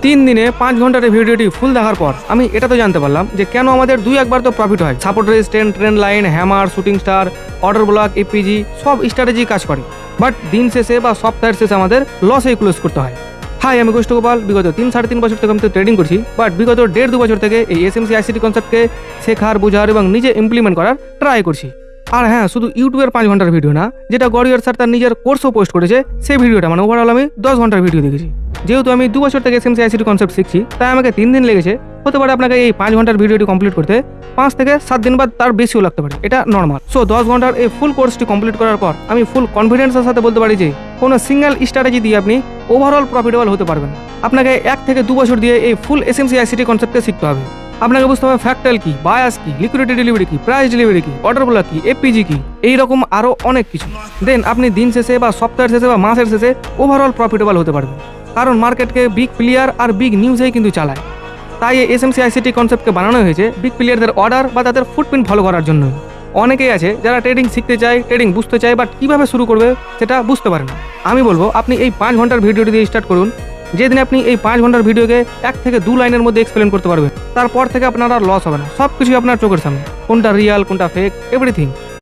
3 দিনে 5 ঘন্টার এই ভিডিওটি ফুল দেখার পর আমি এটা তো জানতে পারলাম যে কেন আমাদের 2-1 বার তো প্রফিট হয়। Support resistant, trend line, hammer, shooting star, order block, APG সব স্ট্র্যাটেজি কাজ করে, বাট দিন শেষে বা সপ্তাহের শেষে আমাদের লসে ক্লোজ করতে হয়। হাই, আমি গোষ্ঠ গোপাল। বিগত 3-3.5 বছর থেকে আমি তো ট্রেডিং করছি, বাট বিগত 1.5-2 বছর থেকে এই এসএমসি আইসিটি কনসেপ্টকে শেখার, বোঝার এবং নিজে ইমপ্লিমেন্ট করার ট্রাই করছি। আর হ্যাঁ, শুধু ইউটিউবের 5 ঘন্টার ভিডিও না, যেটা গড়িয়ার স্যার তার নিজের কোর্সও পোস্ট করেছে, সেই ভিডিওটা মানে ওভারঅল আমি 10 ঘন্টার ভিডিও দেখেছি। যেহেতু আমি 2 বছর থেকে এসএমসি আইসিটি কনসেপ্ট শিখছি, তাই আমাকে 3 দিন লেগেছে। হতে পারে আপনাকে এই 5 ঘন্টার ভিডিওটি কমপ্লিট করতে 5 থেকে 7 দিন বা তার বেশিও লাগতে পারে, এটা নর্মাল। সো 10 ঘন্টার এই ফুল কোর্সটি কমপ্লিট করার পর আমি ফুল কনফিডেন্সের সাথে বলতে পারি যে কোনো সিঙ্গেল স্ট্র্যাটেজি দিয়ে আপনি ওভারঅল প্রফিটেবল হতে পারবেন না। আপনাকে 1 থেকে 2 বছর দিয়ে এই ফুল এসএমসি আইসিটি কনসেপ্টকে শিখতে হবে। আপনাকে বুঝতে হবে ফ্র্যাক্টাল কি, বায়াস কি, লিকুইডিটি ডেলিভারি কি, প্রাইস ডেলিভারি কি, অর্ডার ব্লক কি, এপিজি কি, এইরকম আরও অনেক কিছু। দেন আপনি দিন শেষে বা সপ্তাহের শেষে বা মাসের শেষে ওভারঅল প্রফিটেবল হতে পারবেন। কারণ মার্কেটকে বিগ প্লেয়ার আর বিগ নিউজেই কিন্তু চালায়। তাই এই এসএমসি আইসিটি কনসেপ্টকে বানানো হয়েছে বিগ প্লেয়ারদের অর্ডার বা তাদের ফুটপ্রিন্ট ফলো করার জন্য। অনেকেই আছে যারা ট্রেডিং শিখতে চায়, ট্রেডিং বুঝতে চায়, বাট কীভাবে শুরু করবে সেটা বুঝতে পারে না। আমি বলবো আপনি এই 5 ঘন্টার ভিডিওটি দিয়ে স্টার্ট করুন। যেদিন আপনি এই 5 ঘন্টার ভিডিওকে 1 থেকে 2 লাইনের মধ্যে এক্সপ্লেন করতে পারবেন, তারপর থেকে আপনার আর লস হবে না। সব কিছুই আপনার চোখের সামনে, কোনটা রিয়াল, কোনটা ফেক, এভরিথিং।